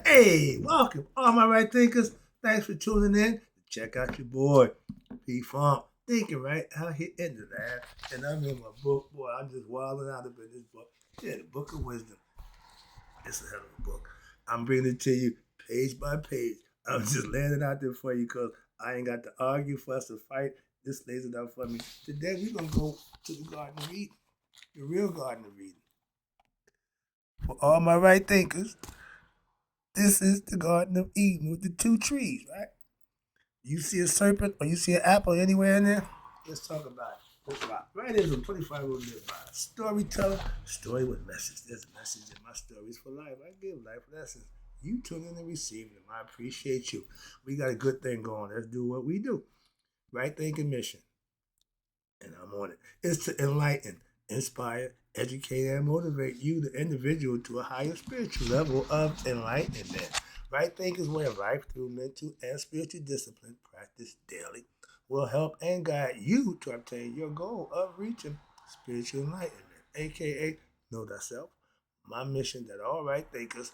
Hey, welcome, all my right thinkers. Thanks for tuning in. Check out your boy, P Funk, thinking right out here in the lab. And I'm in my book, boy. I'm just wilding out up in this book. Yeah, the Book of Wisdom. It's a hell of a book. I'm bringing it to you page by page. I'm just laying it out there for you because I ain't got to argue, fuss, or fight. This lays it out for me. Today we're gonna go to the Garden of Eden, the real Garden of Eden. For all my right thinkers, this is the Garden of Eden with the two trees, right? You see a serpent or you see an apple anywhere in there? Let's talk about it. Let's rock. Right is a 25 will live by. Storyteller, story with message. There's a message in my stories for life. I give life lessons. You tune in and receive them. I appreciate you. We got a good thing going. Let's do what we do. Right thinking mission. And I'm on it. It's to enlighten, inspire, educate, and motivate you, the individual, to a higher spiritual level of enlightenment. Right thinking's way of life through mental and spiritual discipline practiced daily will help and guide you to obtain your goal of reaching spiritual enlightenment, aka know thyself. My mission that all right thinkers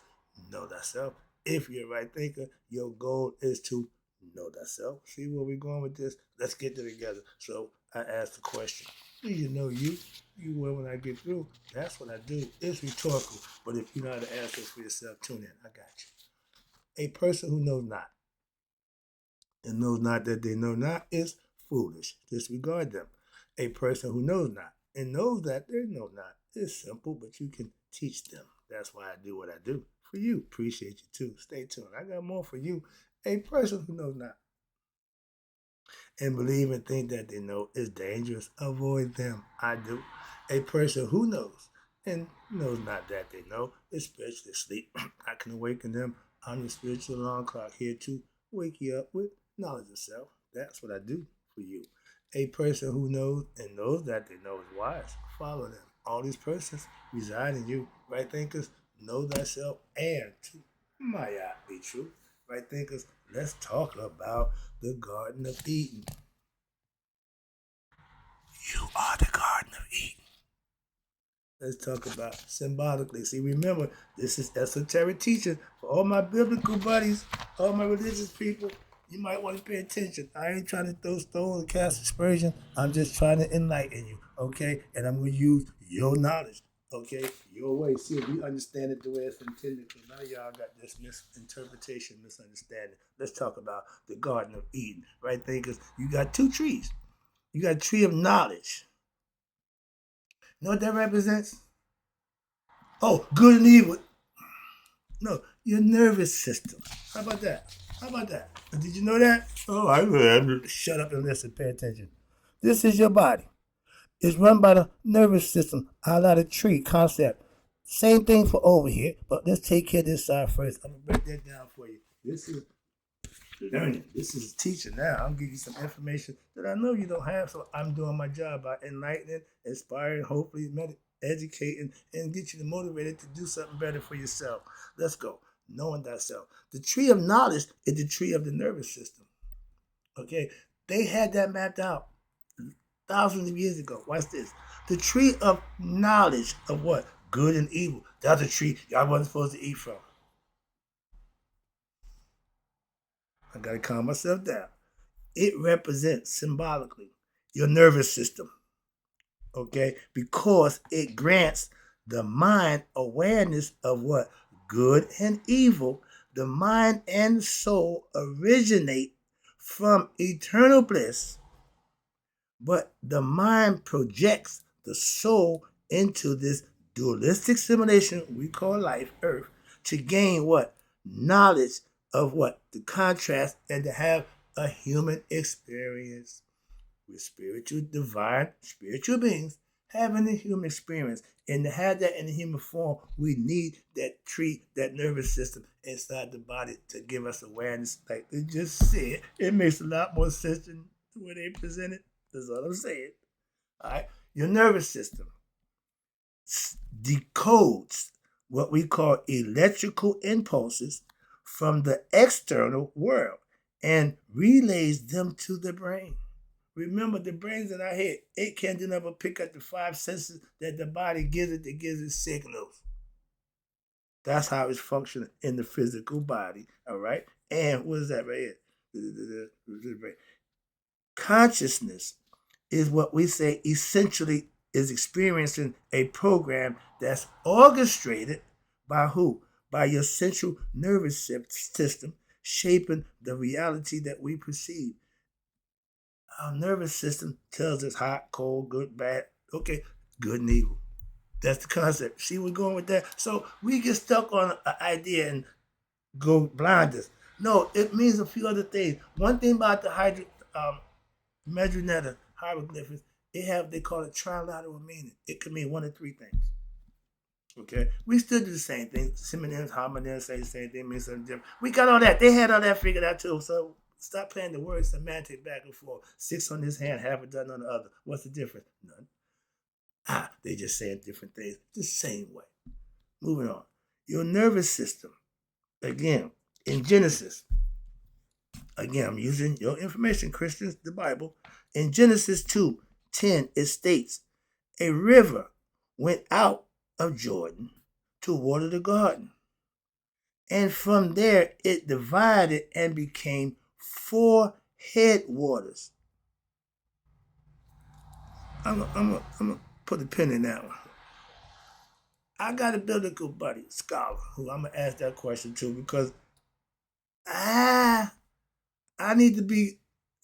know thyself. If you're a right thinker, your goal is to know thyself. See where we're going with this? Let's get it together. So I asked the question, do you know you? You will when I get through. That's what I do. It's rhetorical. But if you know how to answer for yourself, tune in. I got you. A person who knows not and knows not that they know not is foolish. Disregard them. A person who knows not and knows that they know not is simple, but you can teach them. That's why I do what I do. For you. Appreciate you too. Stay tuned. I got more for you. A person who knows not and believe and think that they know is dangerous. Avoid them. I do. A person who knows and knows not that they know is spiritually asleep. I can awaken them. I'm the spiritual alarm clock here to wake you up with knowledge of self. That's what I do for you. A person who knows and knows that they know is wise. Follow them. All these persons reside in you. Right thinkers, know thyself and to my be true. Right thinkers, let's talk about the Garden of Eden. You are the Garden of Eden. Let's talk about symbolically. See, remember, this is esoteric teaching for all my biblical buddies, all my religious people. You might want to pay attention. I ain't trying to throw stones and cast aspersion. I'm just trying to enlighten you, okay? And I'm going to use your knowledge, okay? Your way. See if you understand it the way it's intended. Because now y'all got this misinterpretation, misunderstanding. Let's talk about the Garden of Eden, right? Thinkers, you got two trees. You got a tree of knowledge. You know what that represents? Oh, good and evil. No, your nervous system. How about that? How about that? Did you know that? Oh, I heard. Shut up and listen. Pay attention. This is your body. It's run by the nervous system, a la the tree concept. Same thing for over here, but let's take care of this side first. I'm gonna break that down for you. This is learning. This is teaching now. I'm giving you some information that I know you don't have, so I'm doing my job by enlightening, inspiring, hopefully educating, and get you motivated to do something better for yourself. Let's go. Knowing thyself. The tree of knowledge is the tree of the nervous system. Okay? They had that mapped out thousands of years ago. Watch this. The tree of knowledge of what? Good and evil. That's a tree y'all wasn't supposed to eat from. I gotta calm myself down. It represents symbolically your nervous system, okay? Because it grants the mind awareness of what? Good and evil. The mind and soul originate from eternal bliss, but the mind projects the soul into this dualistic simulation we call life, earth, to gain what? Knowledge of what? The contrast and to have a human experience. We're spiritual, divine, spiritual beings having a human experience. And to have that in the human form, we need that tree, that nervous system inside the body to give us awareness. Like they just said, it makes a lot more sense than the way they present it. That's all I'm saying. All right. Your nervous system decodes what we call electrical impulses from the external world and relays them to the brain. Remember, the brain's in our head. It can't do nothing but pick up the five senses that the body gives it that gives it signals. That's how it's functioning in the physical body. All right. And what is that right here? Consciousness is what we say essentially is experiencing a program that's orchestrated by who? By your central nervous system, shaping the reality that we perceive. Our nervous system tells us hot, cold, good, bad. Okay, good and evil. That's the concept. See, we're going with that. So we get stuck on an idea and go blind us. No, it means a few other things. One thing about the Medjugorje hieroglyphics, they call it trilateral meaning. It can mean one of three things. Okay, we still do the same thing. Synonyms, homonyms say the same thing, mean something different. We got all that. They had all that figured out too. So stop playing the word semantic back and forth. 6 on this hand, half a dozen on the other. What's the difference? None. They just saying different things the same way. Moving on. Your nervous system. Again, in Genesis. Again, I'm using your information, Christians, the Bible. In Genesis 2:10, it states, a river went out of Jordan to water the garden. And from there, it divided and became 4 headwaters. I'm going to put a pin in that one. I got a biblical buddy, scholar, who I'm going to ask that question to because I need to be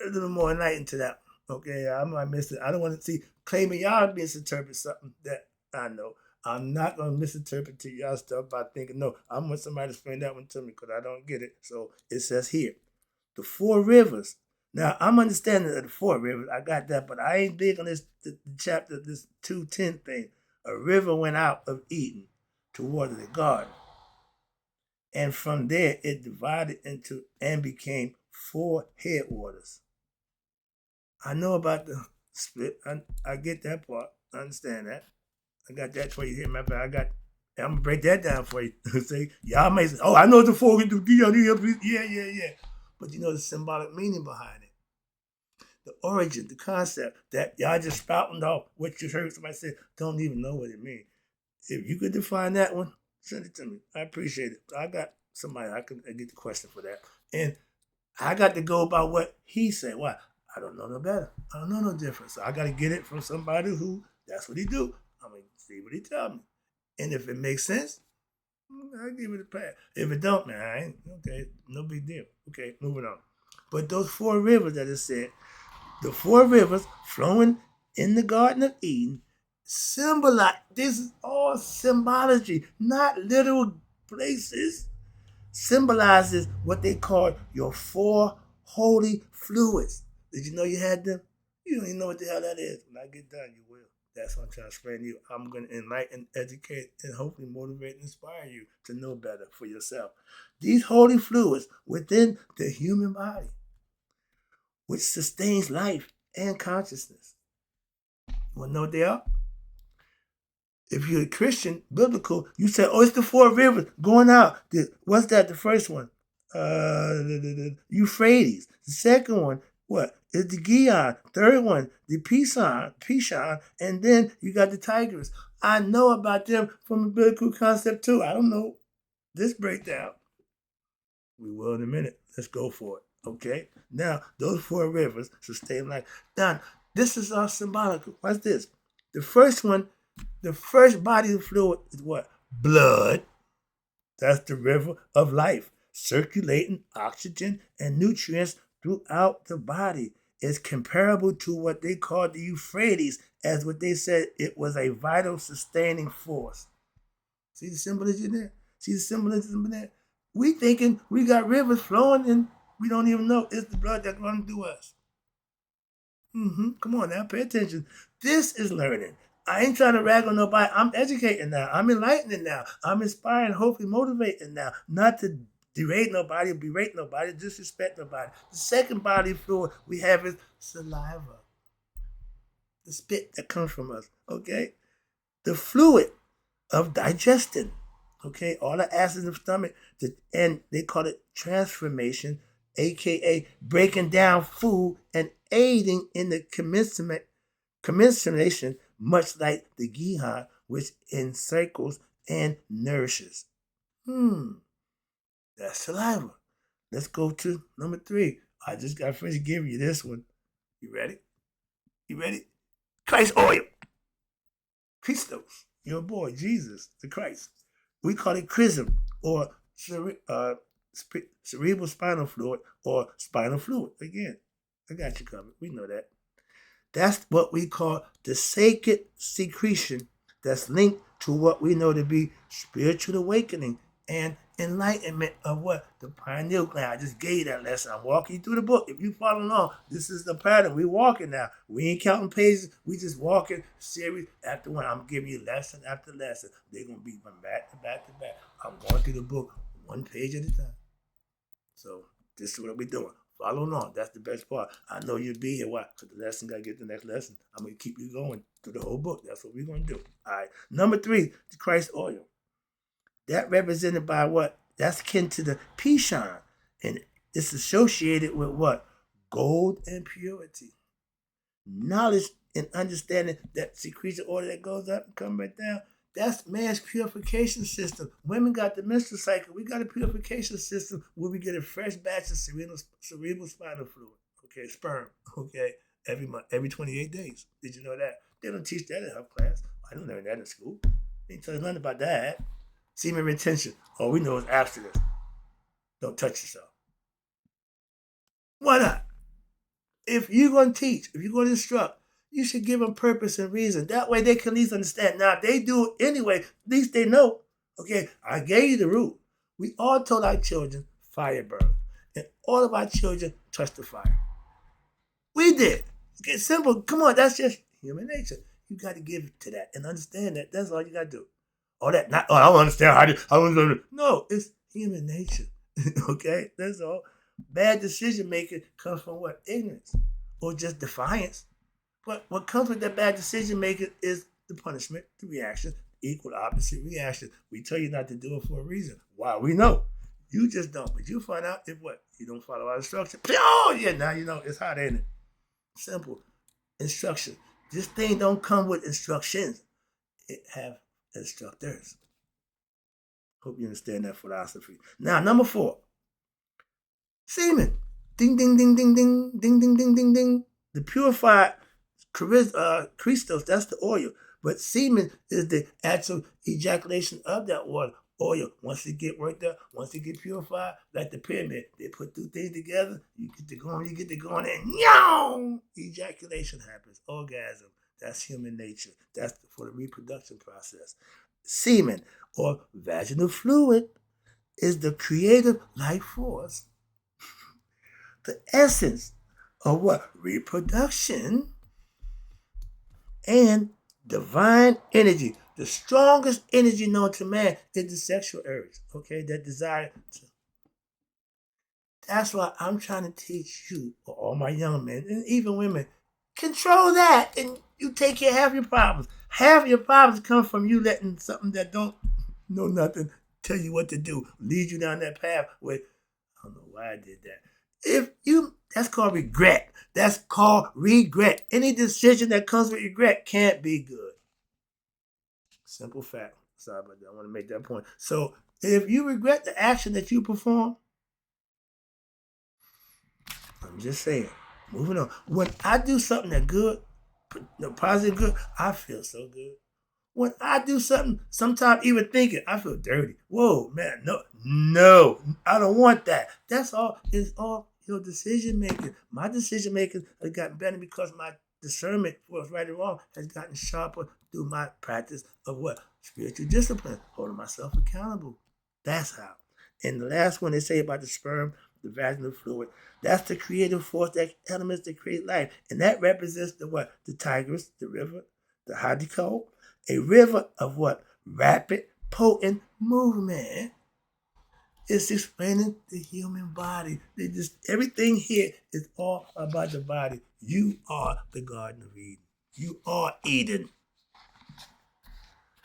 a little more enlightened to that one. Okay, I might miss it. I don't want to see claiming y'all misinterpret something that I know. I'm not going to misinterpret to y'all stuff by thinking, no, I want somebody to explain that one to me because I don't get it. So it says here, the 4 rivers. Now, I'm understanding of the 4 rivers. I got that, but I ain't big on this chapter, this 2:10 thing. A river went out of Eden to water the garden. And from there, it divided into and became 4 headwaters. I know about the split. I get that part. I understand that. I got that for you here. Matter of fact, I'm going to break that down for you. Say, y'all may say, oh, I know the 4. Yeah. But you know the symbolic meaning behind it. The origin, the concept that y'all just spouting off what you heard somebody say, don't even know what it means. If you could define that one, send it to me. I appreciate it. I got somebody, I can get the question for that. And I got to go by what he said. Why? I don't know no better. I don't know no different. So I got to get it from somebody who, that's what he do. I'm going to see what he tell me. And if it makes sense, I'll give it a pass. If it don't, man, I ain't, okay, no big deal. Okay, moving on. But those 4 rivers that it said, the 4 rivers flowing in the Garden of Eden symbolize, this is all symbology, not literal places. Symbolizes what they call your 4 holy fluids. Did you know you had them? You don't even know what the hell that is. When I get done, you will. That's what I'm trying to explain to you. I'm going to enlighten, educate, and hopefully motivate and inspire you to know better for yourself. These holy fluids within the human body, which sustains life and consciousness. You want to know what they are? If you're a Christian, biblical, you say, oh, it's the 4 rivers going out. What's that? The first one? The Euphrates. The second one, what? Is the Gihon. Third one, the Pishon. And then you got the Tigris. I know about them from a biblical concept too. I don't know this breakdown. We will in a minute. Let's go for it. Okay? Now, those 4 rivers sustain life. Now, this is all symbolical. What's this? The first one, the first body of fluid is what? Blood. That's the river of life, circulating oxygen and nutrients throughout the body. It's comparable to what they called the Euphrates, as what they said it was a vital sustaining force. See the symbolism there? See the symbolism there? We thinking we got rivers flowing and we don't even know it's the blood that's running through us. Come on now, pay attention. This is learning. I ain't trying to rag on nobody. I'm educating now. I'm enlightening now. I'm inspiring, hopefully motivating now. Not to derate nobody, berate nobody, disrespect nobody. The second body fluid we have is saliva. The spit that comes from us, okay? The fluid of digestion, okay? All the acids in the stomach, and they call it transformation, aka breaking down food and aiding in the commensation, much like the Gihon, which encircles and nourishes. That's saliva. Let's go to number 3. I just got finished giving you this one. You ready? You ready? Christ oil. Christos. Your boy, Jesus, the Christ. We call it chrism or cerebral spinal fluid or spinal fluid. Again, I got you covered. We know that. That's what we call the sacred secretion that's linked to what we know to be spiritual awakening and enlightenment of what? The pineal gland. I just gave you that lesson. I'm walking you through the book. If you follow along, this is the pattern. We walking now. We ain't counting pages. We just walking series after one. I'm giving you lesson after lesson. They're going to be from back to back to back. I'm going through the book one page at a time. So this is what we're doing. Follow along. That's the best part. I know you'll be here. Why? Because the lesson got to get the next lesson. I'm going to keep you going through the whole book. That's what we're going to do. All right. Number 3, the Christ oil. That represented by what? That's akin to the Pishon. And it's associated with what? Gold and purity. Knowledge and understanding that secretion order that goes up and comes right down. That's man's purification system. Women got the menstrual cycle. We got a purification system where we get a fresh batch of cerebral spinal fluid. Okay, sperm. Okay, every month, every 28 days. Did you know that? They don't teach that in health class. I don't learn that in school. They ain't tell us nothing about that. Semen retention. All we know is abstinence. Don't touch yourself. Why not? If you're going to teach, if you're going to instruct, you should give them purpose and reason. That way they can at least understand. Now, if they do it anyway, at least they know. Okay, I gave you the rule. We all told our children fire burn. And all of our children touched the fire. We did. Okay, simple. Come on, that's just human nature. You got to give to that and understand that. That's all you got to do. All that, not, I don't understand how I don't understand. No, it's human nature. Okay, that's all. Bad decision making comes from what? Ignorance or just defiance. But what comes with that bad decision making is the punishment, the reaction, equal opposite reaction. We tell you not to do it for a reason. Why? We know. You just don't. But you find out if what? You don't follow our instruction. Oh, yeah, now you know. It's hot, ain't it? Simple. Instruction. This thing don't come with instructions. It have instructors. Hope you understand that philosophy. Now, number 4. Semen. Ding, ding, ding, ding, ding, ding, ding, ding, ding, ding. The purified Christos, that's the oil. But semen is the actual ejaculation of that water. Oil, once it get worked up, once it get purified, like the pyramid, they put 2 things together, you get to going, and yow! Ejaculation happens, orgasm. That's human nature. That's for the reproduction process. Semen, or vaginal fluid, is the creative life force, the essence of what? Reproduction and divine energy. The strongest energy known to man is the sexual urge, okay? That desire. That's why I'm trying to teach you, or all my young men, and even women, control that, and you take care of half your problems. Half your problems come from you letting something that don't know nothing tell you what to do, lead you down that path where, I don't know why I did that. That's called regret. That's called regret. Any decision that comes with regret can't be good. Simple fact. Sorry about that. I want to make that point. So if you regret the action that you perform, I'm just saying, moving on. When I do something that's good, positive good, I feel so good. When I do something, sometimes even thinking, I feel dirty. Whoa, man, no, I don't want that. That's all. It's all your decision making. My decision making has gotten better because my discernment for what's right and wrong has gotten sharper through my practice of what? Spiritual discipline, holding myself accountable. That's how. And the last one they say about the sperm, the vaginal fluid, that's the creative force, that elements that create life. And that represents the what? The Tigris, the river, the Hadiko, a river of what? Rapid, potent movement. It's explaining the human body. Everything here is all about the body. You are the Garden of Eden. You are Eden.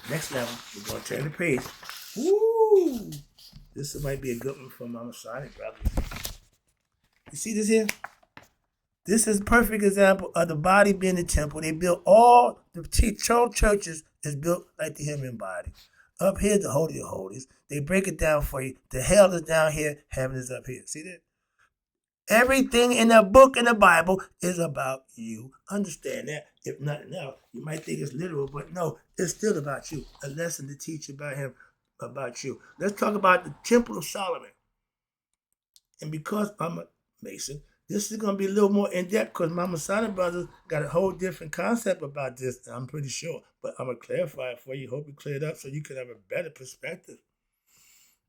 Next level, we're going to turn the page. Woo! This might be a good one for my Masonic brothers. You see this here? This is a perfect example of the body being the temple. They built all the churches is built like the human body. Up here, the Holy of Holies. They break it down for you. The hell is down here, heaven is up here. See that? Everything in the book in the Bible is about you. Understand that. If nothing else, you might think it's literal, but no, it's still about you. A lesson to teach about him, about you. Let's talk about the Temple of Solomon. And because I'm a Mason, this is going to be a little more in depth because my Masonic brothers got a whole different concept about this, I'm pretty sure. But I'm going to clarify it for you. Hope you clear it up so you can have a better perspective.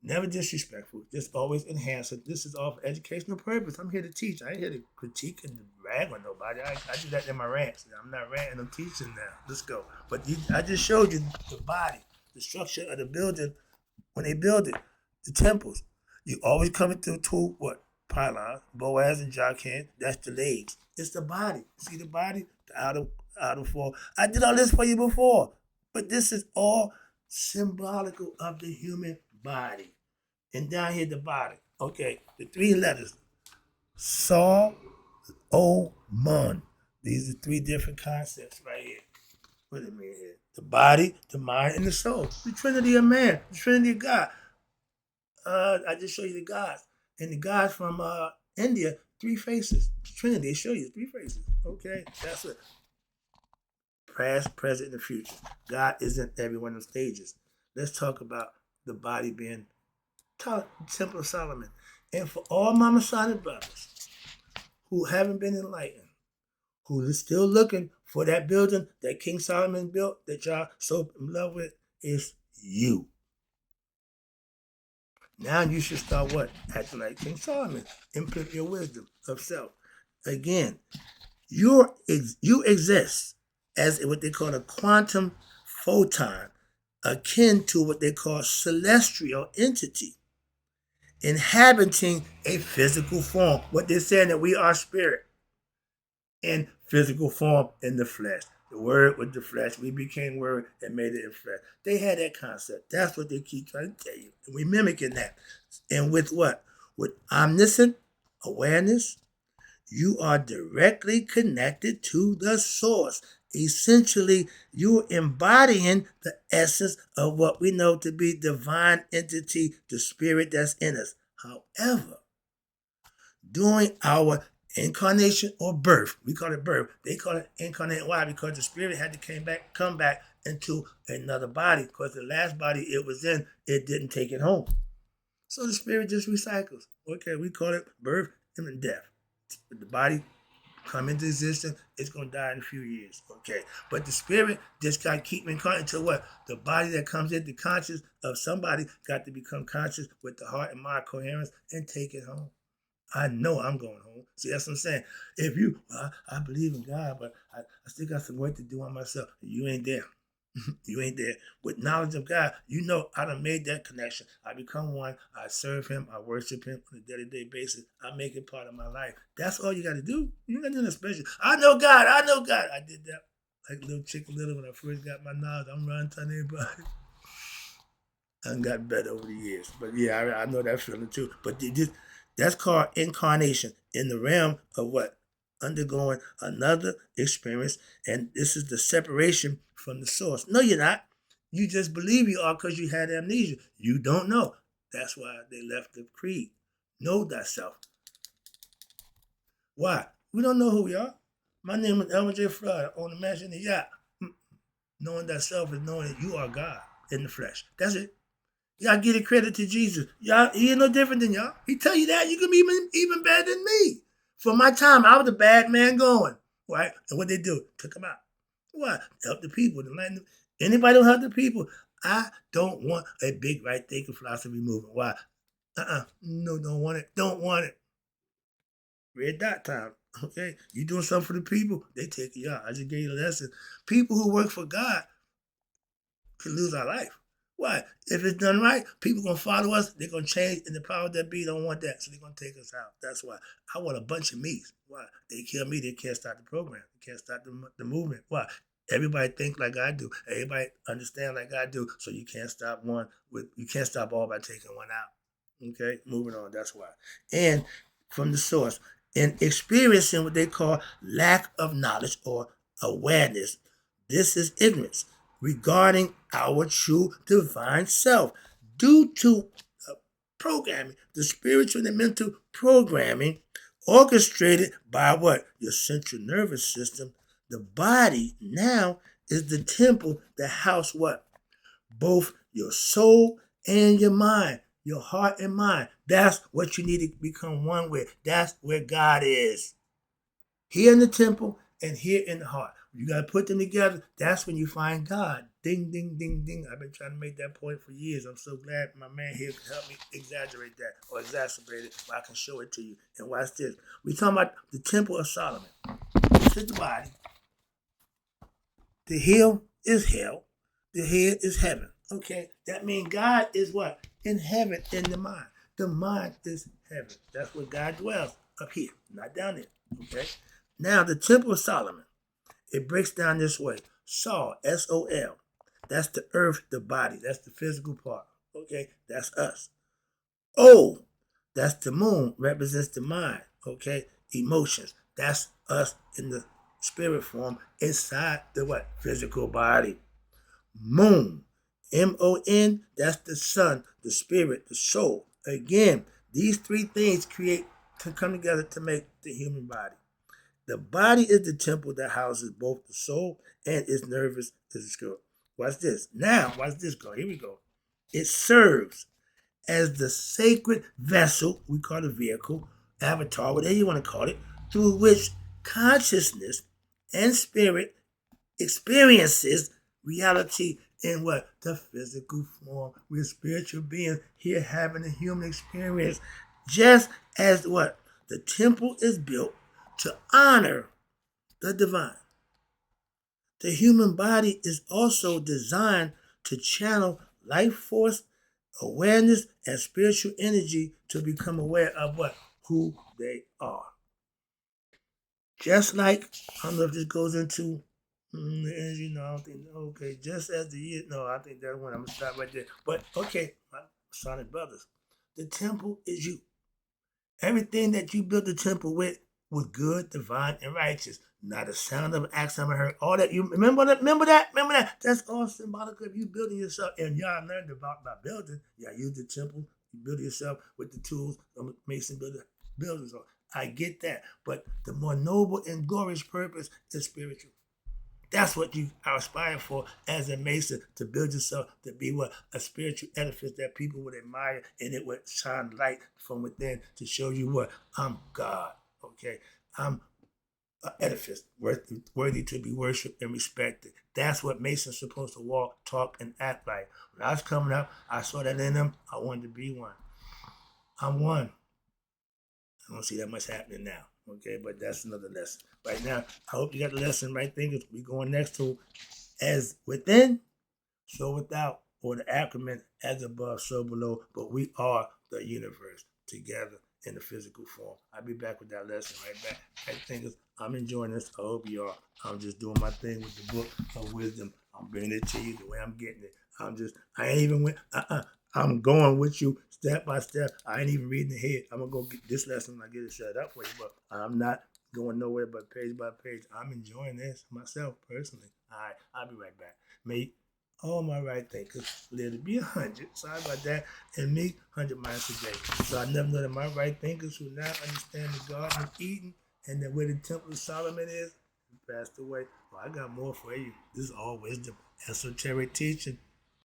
Never disrespectful, just always enhance it. This is all for educational purpose. I'm here to teach. I ain't here to critique and rag on nobody. I do that in my rants. I'm not ranting, I'm teaching now. Let's go. But I just showed you the body, the structure of the building when they build it, the temples. You always coming through two, what? Pylons, Boaz and Jachin. That's the legs. It's the body. See the body? The outer four. I did all this for you before. But this is all symbolical of the human body. And down here, the body. Okay, the three letters. Saw, O, Mun. These are three different concepts right here. What do you mean here? The body, the mind, and the soul. The Trinity of man, the Trinity of God. I just show you the gods. And the gods from India, three faces. The Trinity, they show you three faces. Okay, that's it. Past, present, and future. God is in every one of the stages. Let's talk about the body being Temple of Solomon. And for all my Masonic brothers who haven't been enlightened, who are still looking for that building that King Solomon built that y'all so in love with, is you. Now you should start what? Acting like King Solomon. Implement your wisdom of self. Again, you exist as what they call a quantum photon, akin to what they call celestial entity, inhabiting a physical form. What they're saying that we are spirit in physical form in the flesh. The word with the flesh. We became word and made it in flesh. They had that concept. That's what they keep trying to tell you. And we mimicking that. And with what? With omniscient awareness, you are directly connected to the source. Essentially, you're embodying the essence of what we know to be divine entity, the spirit that's in us. However, during our incarnation or birth, we call it birth. They call it incarnate. Why? Because the spirit had to come back into another body. Because the last body it was in, it didn't take it home. So the spirit just recycles. Okay, we call it birth and then death. The body come into existence, it's going to die in a few years. Okay, but the spirit just got to keep incarnate until what? The body that comes into conscious of somebody got to become conscious with the heart and mind coherence and take it home. I know I'm going home. See, that's what I'm saying. If you, I believe in God, but I still got some work to do on myself. You ain't there. You ain't there. With knowledge of God, you know I done made that connection. I become one. I serve him. I worship him on a day-to-day basis. I make it part of my life. That's all you got to do. You ain't got nothing special. I know God. I know God. I did that like little Chicken Little when I first got my knowledge. I'm running to everybody. I done got better over the years. But yeah, I know that feeling too. But that's called incarnation in the realm of what? Undergoing another experience, and this is the separation from the source. No, you're not. You just believe you are because you had amnesia. You don't know. That's why they left the creed. Know thyself. Why? We don't know who we are. My name is Elvin J. Flood. I own the mansion in the yacht. Knowing thyself is knowing that you are God in the flesh. That's it. Y'all give the credit to Jesus. Y'all, he ain't no different than y'all. He tell you that. You can be even better than me. For my time, I was a bad man going. Right? And what they do? Took him out. What? Help the people. Anybody don't help the people. I don't want a big right thinking philosophy movement. Why? No, don't want it. Don't want it. Red dot time. Okay? You doing something for the people, they take you out. I just gave you a lesson. People who work for God could lose our life. Why? If it's done right, people gonna follow us. They're gonna change, and the power that be don't want that, so they're gonna take us out. That's why I want a bunch of me's. Why? They kill me, they can't start the program. They can't start the movement. Why? Everybody think like I do. Everybody understand like I do. So you can't stop you can't stop all by taking one out. Okay, moving on. That's why. And from the source, and experiencing what they call lack of knowledge or awareness. This is ignorance. regarding our true divine self. Due to programming, the spiritual and mental programming orchestrated by what? Your central nervous system. The body now is the temple that house what? Both your soul and your mind, your heart and mind. That's what you need to become one with. That's where God is. Here in the temple and here in the heart. You got to put them together. That's when you find God. Ding, ding, ding, ding. I've been trying to make that point for years. I'm so glad my man here can help me exaggerate that or exacerbate it, but I can show it to you. And watch this. We're talking about the Temple of Solomon. This is the body. The heel is hell. The head is heaven. Okay? That means God is what? In heaven, in the mind. The mind is heaven. That's where God dwells, up here, not down there. Okay? Now, the Temple of Solomon, it breaks down this way. Sol, S-O-L. That's the earth, the body. That's the physical part. Okay? That's us. O, that's the moon, represents the mind. Okay? Emotions. That's us in the spirit form inside the what? Physical body. Moon, M-O-N, that's the sun, the spirit, the soul. Again, these three things can come together to make the human body. The body is the temple that houses both the soul and its nervous system. Watch this. Now, watch this go. Here we go. It serves as the sacred vessel, we call it a vehicle, avatar, whatever you want to call it, through which consciousness and spirit experiences reality in what? The physical form. We're spiritual beings here having a human experience. Just as what? The temple is built to honor the divine. The human body is also designed to channel life force, awareness, and spiritual energy to become aware of what? Who they are. Just like, I don't know if this goes into energy, no, I don't think, okay, just as the year, no, I think that's one, I'm going to stop right there. But, okay, my Sonic Brothers, the temple is you. Everything that you built the temple with was good, divine, and righteous. Not a sound of an axe ever heard. All that, you remember that? Remember that? Remember that? That's all symbolic of you building yourself. And y'all learned about by building. Y'all use the temple. You build yourself with the tools. Mason buildings. I get that. But the more noble and glorious purpose is spiritual. That's what you are aspiring for as a Mason, to build yourself to be what? A spiritual edifice that people would admire, and it would shine light from within to show you what? I'm God. Okay? I'm an edifice worthy to be worshipped and respected. That's what Mason's supposed to walk, talk, and act like. When I was coming up, I saw that in them. I wanted to be one. I'm one. I don't see that much happening now. Okay, but that's another lesson. Right now, I hope you got the lesson right thing. We going next to as within, so without, or the acronym as above, so below. But we are the universe together in the physical form. I'll be back with that lesson right back. Right thing I'm enjoying this. I hope you are. I'm just doing my thing with the book of wisdom. I'm bringing it to you the way I'm getting it. I ain't even went, I'm going with you step by step. I ain't even reading ahead. I'm going to go get this lesson when I get it set up for you, but I'm not going nowhere but page by page. I'm enjoying this myself personally. All right, I'll be right back. May all my right thinkers live to be 100. Sorry about that. And me, 100 miles a day. So I never know that my right thinkers who now understand the Garden of Eden and that where the Temple of Solomon is, passed away. Well, I got more for you. This is all wisdom, esoteric teaching.